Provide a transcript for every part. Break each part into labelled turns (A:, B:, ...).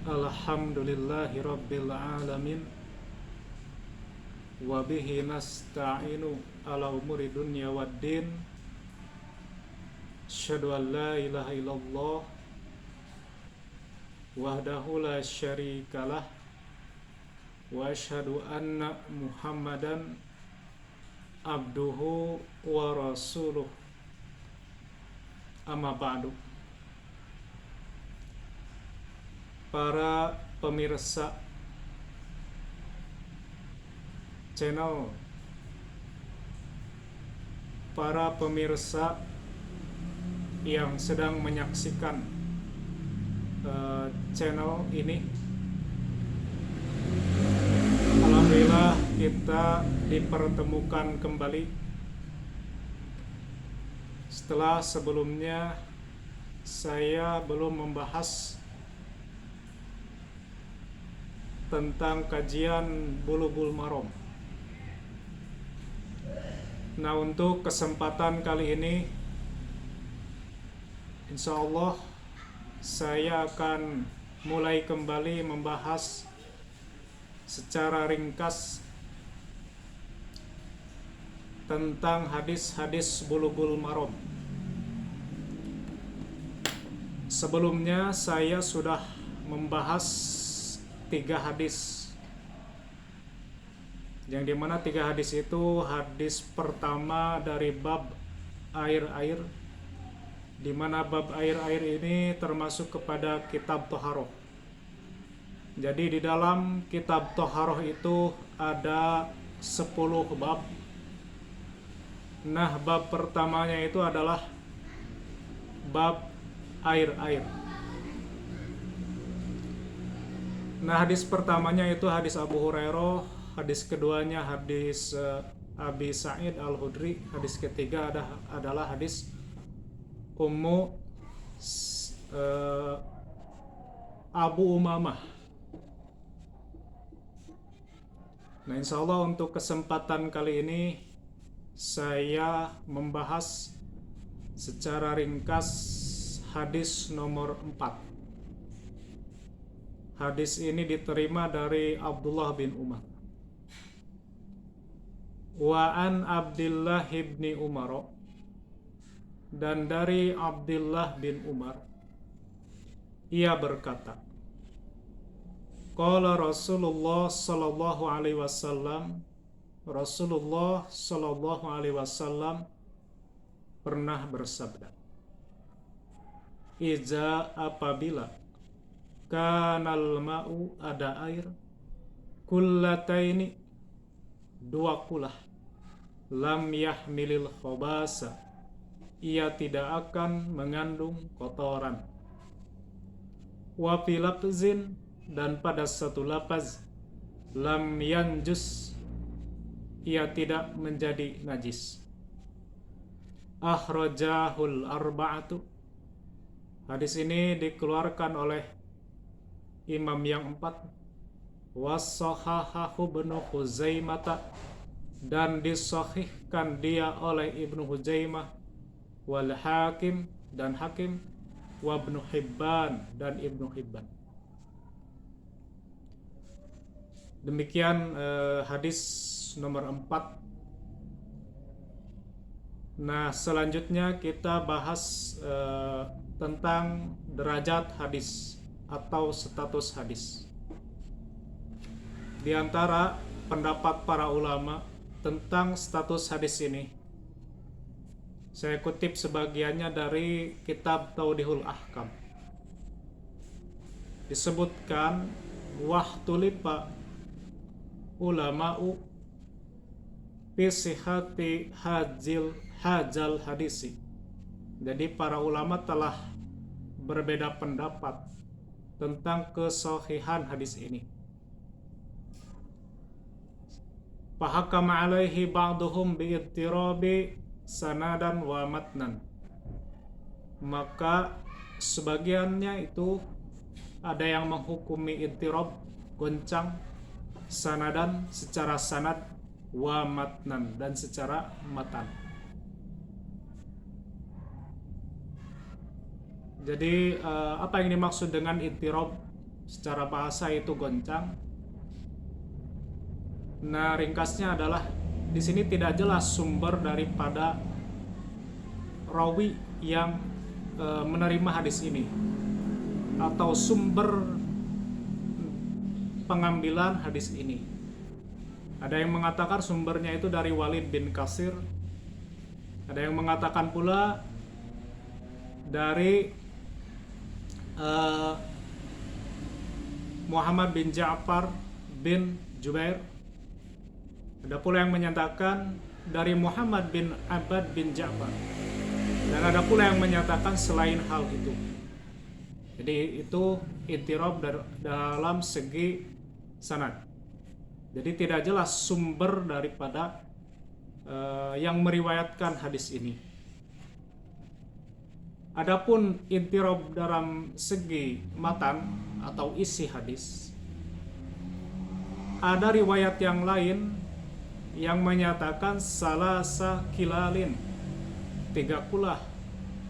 A: Alhamdulillahi Rabbil Alamin. Wabihi nasta'inu ala umuri dunya waddin. Asyhadu an la ilaha illallah wahdahu la syarikalah. Wa asyhadu anna Muhammadan abduhu wa rasuluh. Amma ba'du. Para pemirsa channel, para pemirsa yang sedang menyaksikan channel ini, alhamdulillah kita dipertemukan kembali setelah sebelumnya saya belum membahas tentang kajian Bulughul Maram. Nah, untuk kesempatan kali ini insya Allah saya akan mulai kembali membahas secara ringkas tentang hadis-hadis Bulughul Maram. Sebelumnya saya sudah membahas 3 hadis, yang dimana 3 hadis itu, hadis pertama dari bab air-air, dimana bab air-air ini termasuk kepada kitab Thaharah. Jadi di dalam kitab Thaharah itu ada 10 bab. Nah, bab pertamanya itu adalah bab air-air. Nah, hadis pertamanya itu hadis Abu Hurairah, hadis keduanya hadis Abi Sa'id Al-Khudri, hadis ketiga adalah hadis Ummu Abu Umamah. Nah, insya Allah untuk kesempatan kali ini saya membahas secara ringkas hadis nomor 4. Hadis ini diterima dari Abdullah bin Umar. Wa an Abdullah bin Umar, dan dari Abdullah bin Umar ia berkata, qala Rasulullah sallallahu alaihi wasallam, Rasulullah sallallahu alaihi wasallam pernah bersabda, iza, apabila kanal ma'u, ada air, kullataini, 2 kulah, lam yahmilil khobasa, ia tidak akan mengandung kotoran, wa fi lafzin, dan pada satu lafaz, lam yanjus, ia tidak menjadi najis. Akhrajahul arba'atu, hadis ini dikeluarkan oleh Imam yang 4, wassahahahu Ibnu Huzaimah, dan disahihkan dia oleh Ibnu Huzaimah, wal Hakim, dan Hakim, wa Ibnu Hibban, dan Ibnu Hibban. Demikian hadis nomor 4. Nah, selanjutnya kita bahas tentang derajat hadis atau status hadis. Di antara pendapat para ulama tentang status hadis ini, saya kutip sebagiannya dari kitab Tawdihul Ahkam. Disebutkan wahtulifa ulama'u fi sihhati hadzal hadisi. Jadi para ulama telah berbeda pendapat tentang kesahihan hadis ini. Fahakama alaihi ba'duhum bi'ittirabi sanadan wa matnan. Maka sebagiannya itu ada yang menghukumi ittirab, goncang, sanadan secara sanad, wa matnan, dan secara matan. Jadi apa yang dimaksud dengan ittirab? secara bahasa itu goncang. Nah, ringkasnya adalah di sini tidak jelas sumber daripada rawi yang menerima hadis ini atau sumber pengambilan hadis ini. Ada yang mengatakan sumbernya itu dari Walid bin Kasir. Ada yang mengatakan pula dari Muhammad bin Ja'far bin Jubair. Ada pula yang menyatakan dari Muhammad bin Abbad bin Ja'far. Dan ada pula yang menyatakan selain hal itu. Jadi itu ittirab dalam segi sanad. Jadi tidak jelas sumber daripada yang meriwayatkan hadis ini. Adapun ittirab dalam segi matan atau isi hadis, ada riwayat yang lain yang menyatakan salasa kilalin, 3 kulah.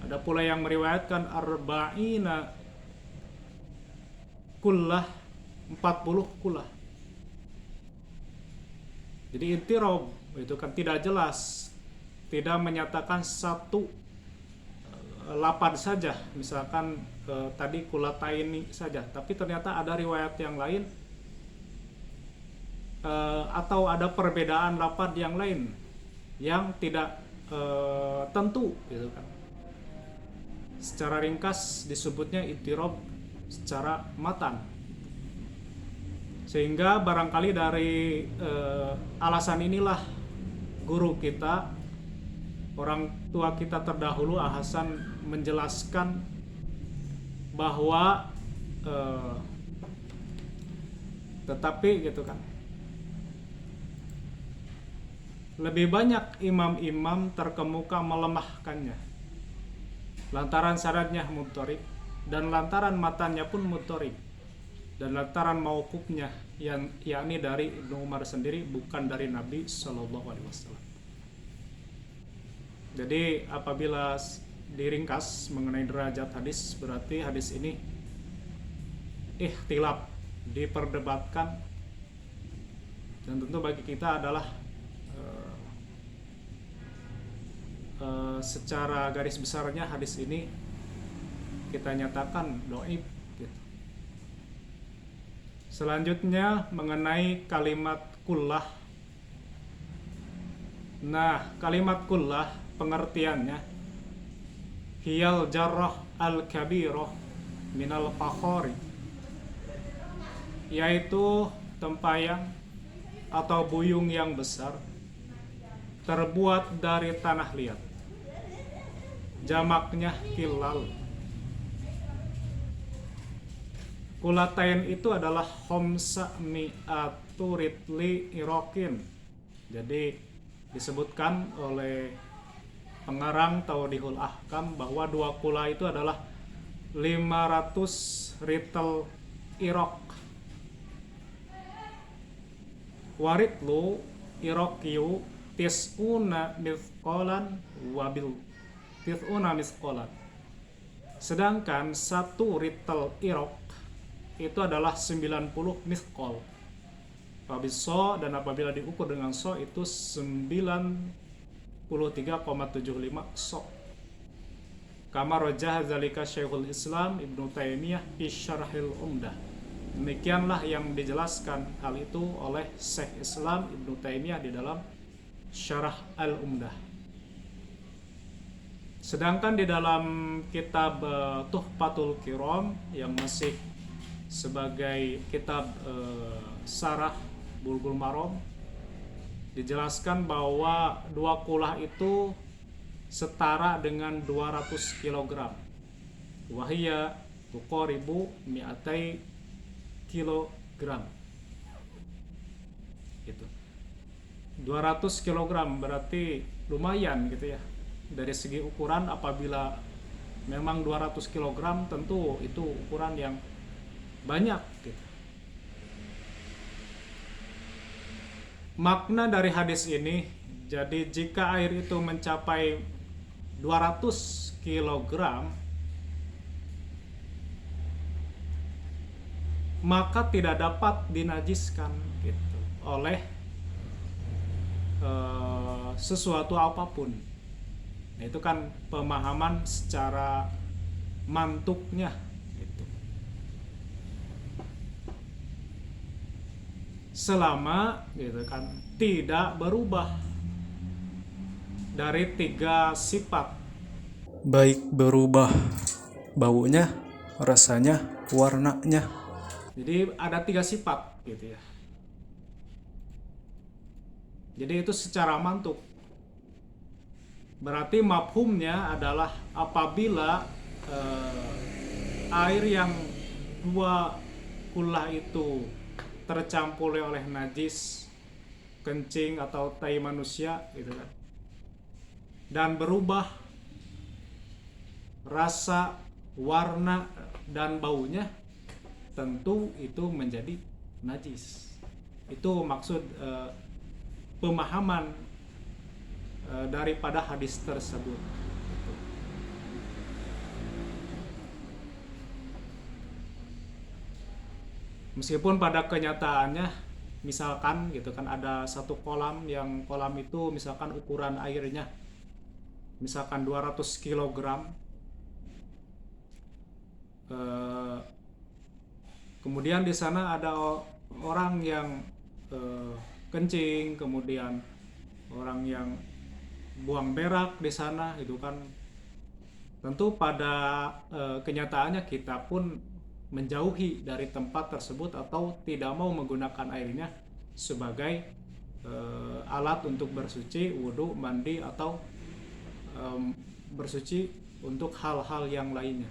A: Ada pula yang meriwayatkan arba'ina kullah, 40 kulah. Jadi ittirab itu kan tidak jelas, tidak menyatakan satu lapad saja, misalkan tadi kulataini saja, tapi ternyata ada riwayat yang lain atau ada perbedaan lapad yang lain yang tidak tentu gitu kan. Secara ringkas disebutnya ittirab secara matan. Sehingga barangkali dari alasan inilah guru kita, orang tua kita terdahulu Al-Hasan menjelaskan bahwa tetapi gitu kan, lebih banyak imam-imam terkemuka melemahkannya lantaran sanadnya mudharib dan lantaran matannya pun mudharib dan lantaran mauqufnya yang yakni dari Ibnu Umar sendiri, bukan dari Nabi Shallallahu Alaihi Wasallam. Jadi apabila diringkas mengenai derajat hadis, berarti hadis ini ikhtilaf, diperdebatkan, dan tentu bagi kita adalah secara garis besarnya hadis ini kita nyatakan dhaif gitu. Selanjutnya mengenai kalimat kullah. Nah, kalimat kullah pengertiannya hiyal jarrah al-kabirah minal fakhari, yaitu tempayang atau buyung yang besar terbuat dari tanah liat. Jamaknya kilal. Kulatain itu adalah khomsa mi'atu ritli irokin. Jadi disebutkan oleh pengarang Tawdihul Ahkam bahwa 2 kula itu adalah 500 ritel irok. Waritlu irokiyu tis'una mithqalan wabil tis'una mithqalan. Sedangkan 1 ritel irok itu adalah 90 mithqal. Wabiso, dan apabila diukur dengan so itu 93,75 so. Kama rajah zalika Syekhul Islam Ibnu Taimiyah fi Syarhil Umdah. Demikianlah yang dijelaskan hal itu oleh Syekh Islam Ibnu Taimiyah di dalam Syarah Al-Umdah. Sedangkan di dalam kitab Tuhfatul Kiram yang masih sebagai kitab Sarah Bulughul Maram, dijelaskan bahwa 2 kulah itu setara dengan 200 kg. Wahia tuqaribu mi'atai kilogram. Gitu. 200 kg berarti lumayan gitu ya. Dari segi ukuran, apabila memang 200 kg tentu itu ukuran yang banyak gitu. Makna dari hadis ini, jadi jika air itu mencapai 200 kg maka tidak dapat dinajiskan gitu oleh sesuatu apapun. Nah, itu kan pemahaman secara mantuknya gitu. Selama gitu kan tidak berubah dari 3 sifat, baik berubah baunya, rasanya, warnanya. Jadi ada 3 sifat gitu ya. Jadi itu secara mantuk. Berarti mafhumnya adalah apabila air yang 2 kulah itu tercampur oleh najis, kencing atau tai manusia gitu kan, dan berubah rasa, warna, dan baunya, tentu itu menjadi najis. Itu maksud pemahaman daripada hadis tersebut. Meskipun pada kenyataannya misalkan gitu kan ada satu kolam yang kolam itu misalkan ukuran airnya misalkan 200 kg, kemudian di sana ada orang yang kencing, kemudian orang yang buang berak di sana gitu kan, tentu pada kenyataannya kita pun menjauhi dari tempat tersebut atau tidak mau menggunakan airnya sebagai alat untuk bersuci, wudhu, mandi, atau bersuci untuk hal-hal yang lainnya.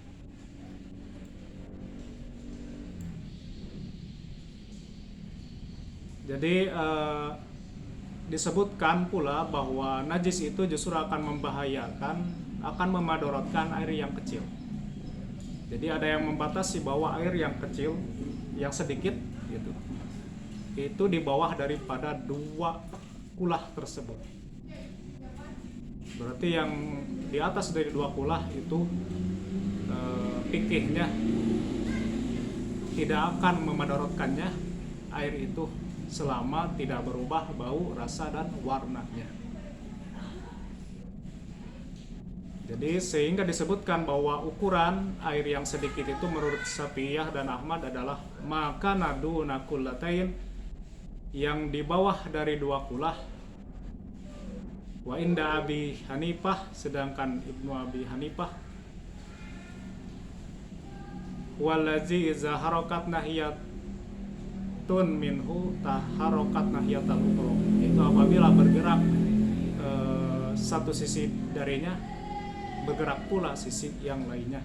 A: Jadi disebutkan pula bahwa najis itu justru akan membahayakan, akan memadorotkan air yang kecil. Jadi ada yang membatasi bahwa air yang kecil, yang sedikit gitu, itu di bawah daripada 2 kulah tersebut. Berarti yang di atas dari 2 kulah itu fikihnya tidak akan memadorotkannya air itu selama tidak berubah bau, rasa, dan warnanya. Jadi sehingga disebutkan bahwa ukuran air yang sedikit itu menurut Syafi'iyah dan Ahmad adalah maka nadu nakullatain, yang di bawah dari 2 kulah. Wa inda Abi Hanifah, sedangkan Ibnu Abi Hanifah, wallazi iza harakat nahiyatun minhu taharokat nahiyatal ukhra, itu apabila bergerak satu sisi darinya, bergerak pula sisi yang lainnya.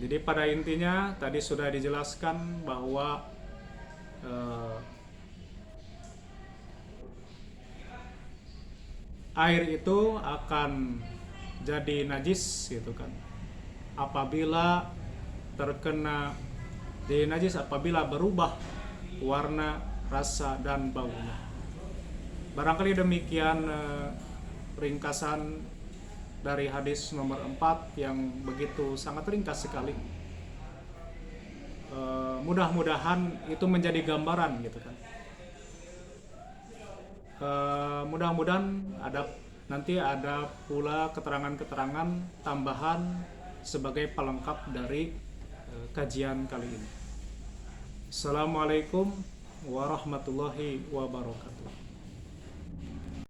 A: Jadi pada intinya tadi sudah dijelaskan bahwa air itu akan jadi najis gitu kan apabila terkena, jadi najis apabila berubah warna, rasa, dan baunya. Barangkali demikian ringkasan dari hadis nomor 4 yang begitu sangat ringkas sekali. Mudah-mudahan itu menjadi gambaran gitu kan. Mudah-mudahan nanti ada pula keterangan-keterangan tambahan sebagai pelengkap dari kajian kali ini. Assalamualaikum warahmatullahi wabarakatuh.